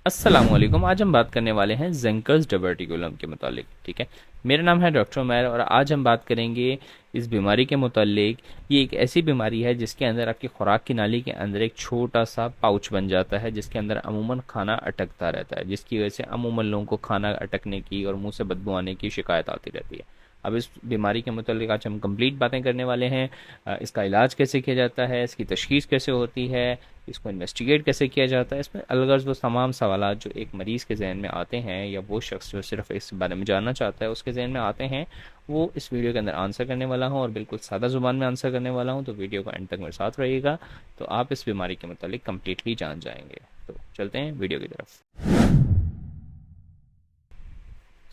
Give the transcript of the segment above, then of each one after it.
अस्सलामुअलैकुम। आज हम बात करने वाले हैं ज़ेंकर्स डायवर्टिकुलम के मुतालिक। ठीक है, मेरा नाम है डॉक्टर उमैर और आज हम बात करेंगे इस बीमारी के मुतालिक। ये एक ऐसी बीमारी है जिसके अंदर आपकी खुराक की नाली के अंदर एक छोटा सा पाउच बन जाता है, जिसके अंदर अमूमन खाना अटकता रहता है, जिसकी वजह से अमूमन लोगों को खाना अटकने की और मुंह से बदबू आने की शिकायत आती रहती है। अब इस बीमारी के मुतालिक आज हम कंप्लीट बातें करने वाले हैं। इसका इलाज कैसे किया जाता है, इसकी तशख़ीस कैसे होती है, इसको इन्वेस्टिगेट कैसे किया जाता है, इसमें अलग अलग वो तमाम सवाल जो एक मरीज़ के जहन में आते हैं या वो शख्स जो सिर्फ इस बारे में जानना चाहता है उसके जहन में आते हैं, वो इस वीडियो के अंदर आंसर करने वाला हूँ और बिल्कुल सादा ज़ुबान में आंसर करने वाला हूँ। तो वीडियो को एंड तक मेरे साथ रहिएगा तो आप इस बीमारी के मतलब कम्प्लीटली जान जाएंगे। तो चलते हैं वीडियो की तरफ।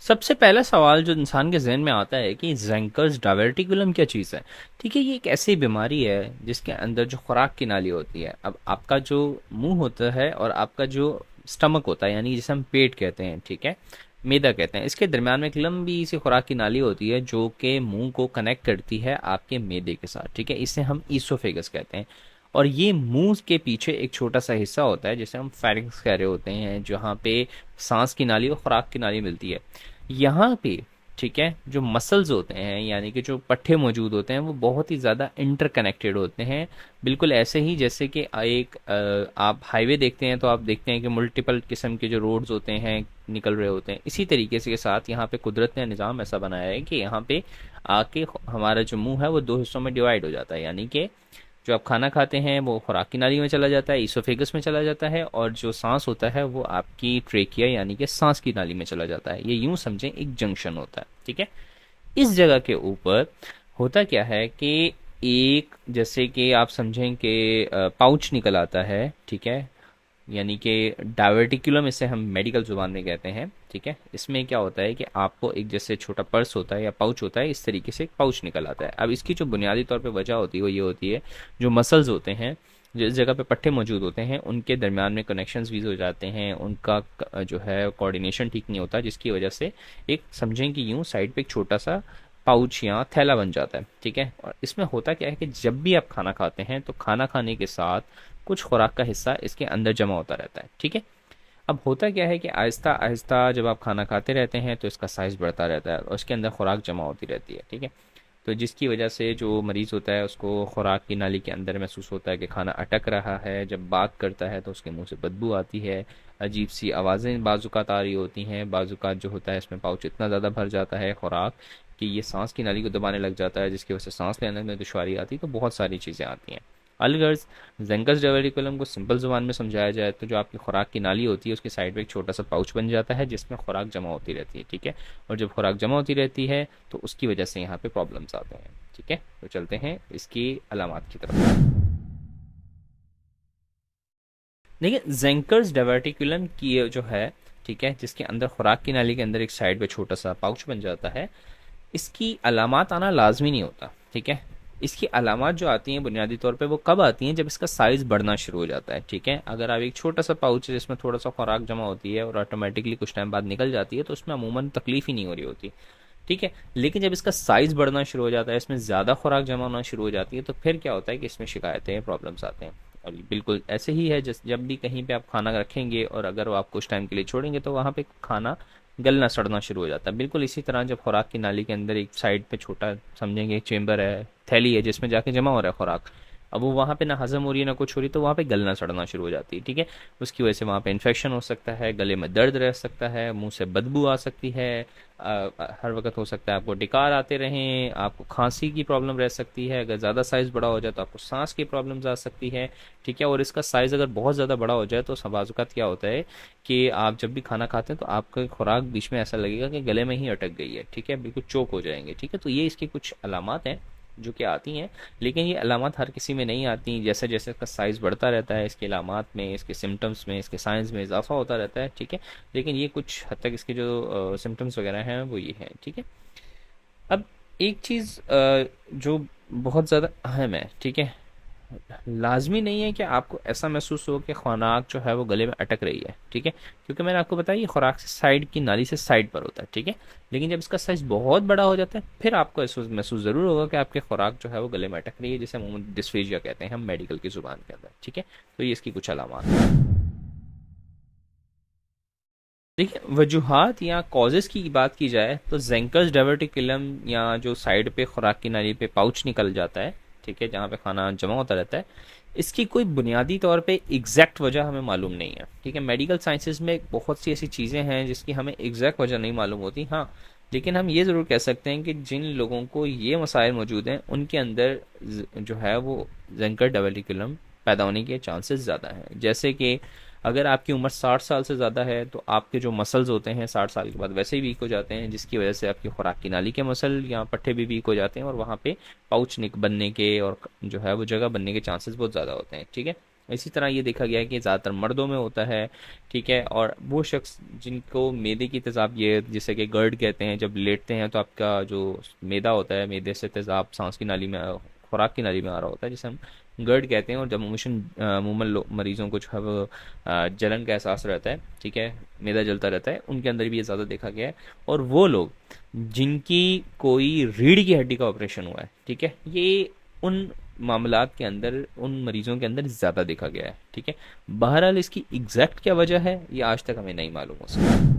सबसे पहला सवाल जो इंसान के जहन में आता है कि ज़ेंकर्स डायवर्टिकुलम क्या चीज़ है। ठीक है, ये एक ऐसी बीमारी है जिसके अंदर जो खुराक की नाली होती है, अब आपका जो मुंह होता है और आपका जो स्टमक होता है, यानी जिसे हम पेट कहते हैं, ठीक है, मैदा कहते हैं, इसके दरमियान में एक लंबी सी खुराक की नाली होती है जो कि मुंह को कनेक्ट करती है आपके मैदे के साथ। ठीक है, इसे हम ईसोफेगस कहते हैं। और ये मुंह के पीछे एक छोटा सा हिस्सा होता है जिसे हम फेरिंक्स कह रहे होते हैं, जहाँ पे सांस की नाली और खुराक की नाली मिलती है। यहाँ पे, ठीक है, जो मसल्स होते हैं यानी कि जो पट्टे मौजूद होते हैं वो बहुत ही ज़्यादा इंटरकनेक्टेड होते हैं। बिल्कुल ऐसे ही जैसे कि आप हाईवे देखते हैं तो आप देखते हैं कि मल्टीपल किस्म के जो रोड्स होते हैं निकल रहे होते हैं, इसी तरीके से के साथ यहाँ पे कुदरत ने निज़ाम ऐसा बनाया है कि यहाँ पे आके हमारा जो मुंह है वो दो हिस्सों में डिवाइड हो जाता है। यानी कि जो आप खाना खाते हैं वो खुराक की नाली में चला जाता है, ईसोफेगस में चला जाता है, और जो सांस होता है वो आपकी ट्रेकिया यानी कि सांस की नाली में चला जाता है। ये यूं समझें एक जंक्शन होता है। ठीक है, इस जगह के ऊपर होता क्या है कि एक, जैसे कि आप समझें कि पाउच निकल आता है। ठीक है, यानी कि डायवर्टिकुलम इसे हम मेडिकल ज़ुबान में कहते हैं। ठीक है, इसमें क्या होता है कि आपको एक जैसे छोटा पर्स होता है या पाउच होता है, इस तरीके से एक पाउच निकल आता है। अब इसकी जो बुनियादी तौर पे वजह होती है वो ये होती है, जो मसल्स होते हैं जिस जगह पे पट्टे मौजूद होते हैं उनके दरमियान में कनेक्शंस वीक हो जाते हैं, उनका जो है कोऑर्डिनेशन ठीक नहीं होता, जिसकी वजह से एक समझें कि यूं साइड पे एक छोटा सा पाउच या थैला बन जाता है। ठीक है, और इसमें होता क्या है कि जब भी आप खाना खाते हैं तो खाना खाने के साथ कुछ खुराक का हिस्सा इसके अंदर जमा होता रहता है। ठीक है, अब होता क्या है कि आहिस्ता आहिस्ता जब आप खाना खाते रहते हैं तो इसका साइज़ बढ़ता रहता है और उसके अंदर खुराक जमा होती रहती है। ठीक है, तो जिसकी वजह से जो मरीज़ होता है उसको खुराक की नाली के अंदर महसूस होता है कि खाना अटक रहा है, जब बात करता है तो उसके मुंह से बदबू आती है, अजीब सी आवाज़ें बाजुकात आ रही होती हैं, बाजुकात जो होता है इसमें पाउच इतना ज़्यादा भर जाता है खुराक कि ये सांस की नाली को दबाने लग जाता है, जिसकी वजह से सांस लेने में दुश्वारी आती है। तो बहुत सारी चीज़ें आती हैं। अलगर्ज ज़ेंकस डायवर्टिकुलम को सिंपल ज़ुबान में समझाया जाए तो जो आपकी खुराक की नाली होती है उसके साइड में एक छोटा सा पाउच बन जाता है जिसमें खुराक जमा होती रहती है। ठीक है, और जब खुराक जमा होती रहती है तो उसकी वजह से यहाँ पे प्रॉब्लम्स आते हैं। ठीक है, तो चलते हैं इसकी अलामात की तरफ। देखिए, ज़ेंकर्स डायवर्टिकुलम की ये जो है, ठीक है, जिसके अंदर खुराक की नाली के अंदर एक साइड पे छोटा सा पाउच बन जाता है, इसकी अलामात आना लाजमी नहीं होता। ठीक है, इसकी अलामात जो आती हैं बुनियादी तौर पे वो कब आती हैं, जब इसका साइज़ बढ़ना शुरू हो जाता है। ठीक है, अगर आप एक छोटा सा पाउच है जिसमें थोड़ा सा खुराक जमा होती है और ऑटोमेटिकली कुछ टाइम बाद निकल जाती है तो उसमें अमूमन तकलीफ ही नहीं हो रही होती। ठीक है, लेकिन जब इसका साइज़ बढ़ना शुरू हो जाता है, इसमें ज़्यादा खुराक जमा होना शुरू हो जाती है, तो फिर क्या होता है कि इसमें शिकायतें, प्रॉब्लम्स आते हैं। और बिल्कुल ऐसे ही है जब भी कहीं पे आप खाना रखेंगे और अगर वो आप कुछ टाइम के लिए छोड़ेंगे तो वहाँ पे खाना गलना सड़ना शुरू हो जाता है। बिल्कुल इसी तरह जब खुराक की नाली के अंदर एक साइड पे छोटा समझेंगे एक चेम्बर है, थैली है जिसमें जाके जमा हो रहा है खुराक, अब वो वहाँ पे ना हजम हो रही है ना कुछ हो रही, तो वहाँ पे गलना सड़ना शुरू हो जाती है। ठीक है, उसकी वजह से वहाँ पे इन्फेक्शन हो सकता है, गले में दर्द रह सकता है, मुंह से बदबू आ सकती है, हर वक्त हो सकता है आपको डकार आते रहें, आपको खांसी की प्रॉब्लम रह सकती है, अगर ज़्यादा साइज़ बड़ा हो जाए तो आपको सांस की प्रॉब्लम्स आ सकती है। ठीक है, और इसका साइज़ अगर बहुत ज़्यादा बड़ा हो जाए तो सबाजुकात क्या होता है कि आप जब भी खाना खाते हैं तो आपका खुराक बीच में ऐसा लगेगा कि गले में ही अटक गई है। ठीक है, बिल्कुल चोक हो जाएंगे। ठीक है, तो ये इसकी कुछ अलामात हैं जो कि आती हैं, लेकिन ये अलामत हर किसी में नहीं आती। जैसे जैसे इसका साइज़ बढ़ता रहता है, इसके अलामात में, इसके सिम्टम्स में, इसके साइंस में इजाफा होता रहता है। ठीक है, लेकिन ये कुछ हद तक इसके जो सिम्टम्स वगैरह हैं वो ये हैं। ठीक है, अब एक चीज़ जो बहुत ज़्यादा अहम है, ठीक है, लाजमी नहीं है कि आपको ऐसा महसूस हो कि खुराक जो है वो गले में अटक रही है। ठीक है, क्योंकि मैंने आपको बताया ये खुराक से साइड की नाली से साइड पर होता है। ठीक है, लेकिन जब इसका साइज बहुत बड़ा हो जाता है फिर आपको महसूस महसूस ज़रूर होगा कि आपके खुराक जो है वो गले में अटक रही है, जिसे अमूमन डिस्फेजिया कहते हैं हम मेडिकल की ज़ुबान के अंदर। ठीक है, तो ये इसकी कुछ अलामात हैं। देखिए, वजूहात या कॉजेज़ की बात की जाए तो ज़ेंकस डायवर्टिकुलम या जो साइड पे खुराक की नाली पे पाउच निकल जाता है, ठीक है, जहाँ पे खाना जमा होता रहता है, इसकी कोई बुनियादी तौर पे एग्जैक्ट वजह हमें मालूम नहीं है। ठीक है, मेडिकल साइंसेज में बहुत सी ऐसी चीज़ें हैं जिसकी हमें एग्जैक्ट वजह नहीं मालूम होती। हाँ, लेकिन हम ये ज़रूर कह सकते हैं कि जिन लोगों को ये मसाइल मौजूद हैं उनके अंदर जो है वो ज़ेंकर डायवर्टिकुलम पैदा होने के चांसेस ज़्यादा हैं। जैसे कि अगर आपकी उम्र 60 साल से ज़्यादा है तो आपके जो मसल्स होते हैं 60 साल के बाद वैसे ही वीक हो जाते हैं, जिसकी वजह से आपकी खुराक की नाली के मसल या पट्टे भी वीक हो जाते हैं और वहाँ पे पाउच निक बनने के और जो है वो जगह बनने के चांसेस बहुत ज़्यादा होते हैं। ठीक है, इसी तरह ये देखा गया है कि ज़्यादातर मर्दों में होता है। ठीक है, और वो शख्स जिनको मैदे की तेज़ाब, ये जिसे कि गर्ड कहते हैं, जब लेटते हैं तो आपका जो मैदा होता है, मैदे से तेज़ाब सांस की नाली में, खुराक की नाली में आ रहा होता है, जिसे हम गर्ड कहते हैं। और जब अमूमन मरीज़ों को जो है वो जलन का एहसास रहता है, ठीक है, मैदा जलता रहता है, उनके अंदर भी ये ज़्यादा देखा गया है। और वो लोग जिनकी कोई रीढ़ की हड्डी का ऑपरेशन हुआ है, ठीक है, ये उन मामलात के अंदर, उन मरीज़ों के अंदर ज़्यादा देखा गया है। ठीक है, बहरहाल इसकी एग्जैक्ट क्या वजह है ये आज तक हमें नहीं मालूम हो सका।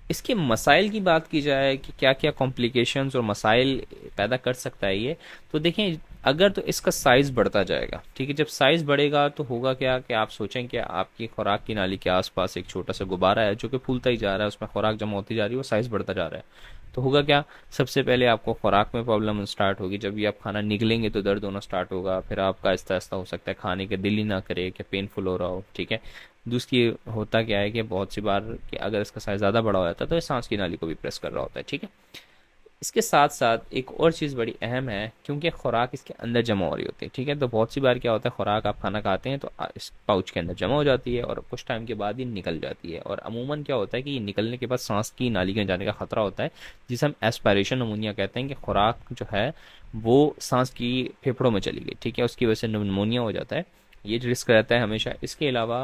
इसके मसाइल की बात की जाए कि क्या क्या कॉम्प्लिकेशंस और मसाइल पैदा कर सकता है ये, तो देखें, अगर तो इसका साइज़ बढ़ता जाएगा, ठीक है, जब साइज़ बढ़ेगा तो होगा क्या कि आप सोचें कि आपकी खुराक की नाली के आसपास एक छोटा सा गुब्बारा है जो कि फूलता ही जा रहा है, उसमें खुराक जमा होती जा रही है, वो साइज़ बढ़ता जा रहा है। तो होगा क्या, सबसे पहले आपको खुराक में प्रॉब्लम स्टार्ट होगी। जब भी आप खाना निगलेंगे तो दर्द होना स्टार्ट होगा, फिर आपका आहिस्ता आहिस्ता हो सकता है खाने के दिल ही ना करे, कि पेनफुल हो रहा हो। ठीक है, दूसरी होता क्या है कि बहुत सी बार कि अगर इसका साइज़ ज़्यादा बड़ा हो जाता है तो ये सांस की नाली को भी प्रेस कर रहा होता है। ठीक है, इसके साथ साथ एक और चीज़ बड़ी अहम है, क्योंकि खुराक इसके अंदर जमा हो रही होती है। ठीक है, तो बहुत सी बार क्या होता है, खुराक आप खाना खाते हैं तो इस पाउच के अंदर जमा हो जाती है और कुछ टाइम के बाद ये निकल जाती है। और अमूमन क्या होता है कि ये निकलने के बाद सांस की नाली में जाने का खतरा होता है, जिसे हम एस्पायरेशन नमूनिया कहते हैं, कि खुराक जो है वो सांस की फेफड़ों में चली गई। ठीक है, उसकी वजह से निमोनिया हो जाता है, ये रिस्क रहता है हमेशा। इसके अलावा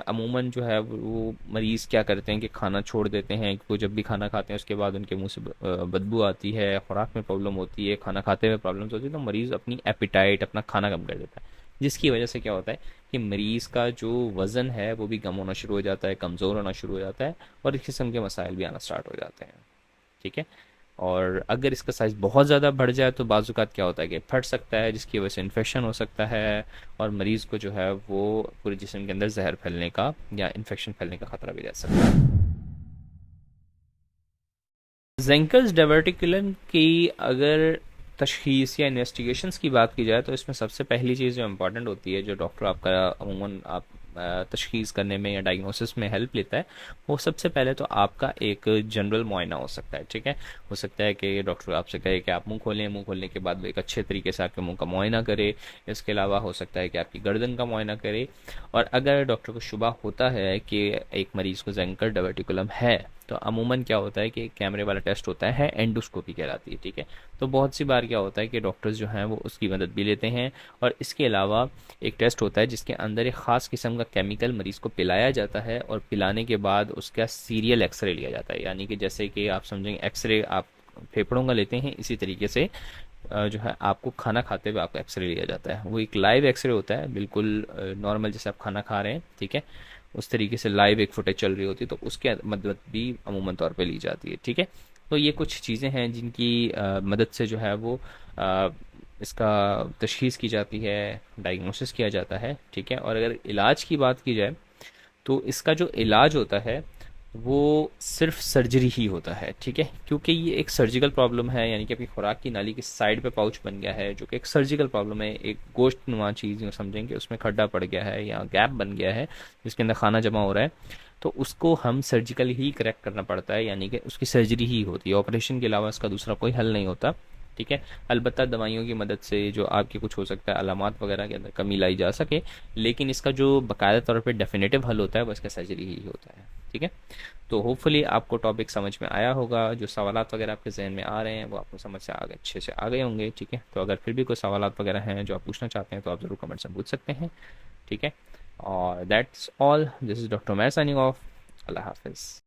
अमूमन जो है वो मरीज़ क्या करते हैं कि खाना छोड़ देते हैं, वो जब भी खाना खाते हैं उसके बाद उनके मुंह से बदबू आती है, खुराक में प्रॉब्लम होती है, खाना खाते हुए प्रॉब्लम्स होती है, तो मरीज़ अपनी एपिटाइट, अपना खाना कम कर देता है, जिसकी वजह से क्या होता है कि मरीज़ का जो वज़न है वो भी कम होना शुरू हो जाता है, कमज़ोर होना शुरू हो जाता है, और इस किस्म के मसाइल भी आना स्टार्ट हो जाते हैं। ठीक है, और अगर इसका साइज़ बहुत ज़्यादा बढ़ जाए तो बाज़-औक़ात क्या होता है कि फट सकता है, जिसकी वजह से इन्फेक्शन हो सकता है और मरीज़ को जो है वो पूरे जिस्म के अंदर जहर फैलने का या इन्फेक्शन फैलने का ख़तरा भी रह सकता है। ज़ेंकस डायवर्टिकुलम की अगर तशख़ीस या इन्वेस्टिगेशंस की बात की जाए तो इसमें सबसे पहली चीज़ जो इम्पॉर्टेंट होती है, जो डॉक्टर आपका अमूमन आप तशख़ीस करने में या डायग्नोसिस में हेल्प लेता है, वो सबसे पहले तो आपका एक जनरल मुआयना हो सकता है। ठीक है, हो सकता है कि डॉक्टर आपसे कहे कि आप मुंह खोलें, मुंह खोलने के बाद वो एक अच्छे तरीके से आपके मुंह का मुआयना करे। इसके अलावा हो सकता है कि आपकी गर्दन का मुआयना करे। और अगर डॉक्टर को शुबा होता है कि एक मरीज़ को ज़ेंकर डायवर्टिकुलम है, तो अमूमन क्या होता है कि कैमरे वाला टेस्ट होता है, एंडोस्कोपी कहलाती है। ठीक है, तो बहुत सी बार क्या होता है कि डॉक्टर्स जो हैं वो उसकी मदद भी लेते हैं। और इसके अलावा एक टेस्ट होता है जिसके अंदर एक ख़ास किस्म का केमिकल मरीज़ को पिलाया जाता है, और पिलाने के बाद उसका सीरियल एक्सरे लिया जाता है। यानी कि जैसे कि आप समझेंगे एक्सरे आप फेफड़ों का लेते हैं, इसी तरीके से जो है आपको खाना खाते हुए आपका एक्सरे लिया जाता है। वो एक लाइव एक्सरे होता है, बिल्कुल नॉर्मल जैसे आप खाना खा रहे हैं, ठीक है, उस तरीके से लाइव एक फुटेज चल रही होती है, तो उसके मदद भी अमूमन तौर पे ली जाती है। ठीक है, तो ये कुछ चीज़ें हैं जिनकी मदद से जो है वो अ, इसका तशख़ीस की जाती है, डायग्नोसिस किया जाता है। ठीक है, और अगर इलाज की बात की जाए तो इसका जो इलाज होता है वो सिर्फ सर्जरी ही होता है। ठीक है, क्योंकि ये एक सर्जिकल प्रॉब्लम है, यानी कि आपकी खुराक की नाली की साइड पे पाउच बन गया है, जो कि एक सर्जिकल प्रॉब्लम है, एक गोश्त नुमा चीज़ यूँ समझेंगे, उसमें खड्डा पड़ गया है या गैप बन गया है जिसके अंदर खाना जमा हो रहा है, तो उसको हम सर्जिकल ही करेक्ट करना पड़ता है, यानी कि उसकी सर्जरी ही होती है। ऑपरेशन के अलावा इसका दूसरा कोई हल नहीं होता। ठीक है, अलबत्ता दवाइयों की मदद से जो आपके कुछ हो सकता है अलामात वगैरह के अंदर कमी लाई जा सके, लेकिन इसका जो बाकायदा तौर पे डेफिनेटिव हल होता है वो इसका सर्जरी ही होता है। ठीक है, तो होपफुली आपको टॉपिक समझ में आया होगा, जो सवालात वगैरह आपके जहन में आ रहे हैं वो आपको समझ से आगे अच्छे से आ गए होंगे। ठीक है, तो अगर फिर भी कोई सवालात वगैरह हैं जो आप पूछना चाहते हैं तो आप ज़रूर कमेंट्स में पूछ सकते हैं। ठीक है, और that's all, this is doctor Umair signing off. अल्लाह हाफिज़।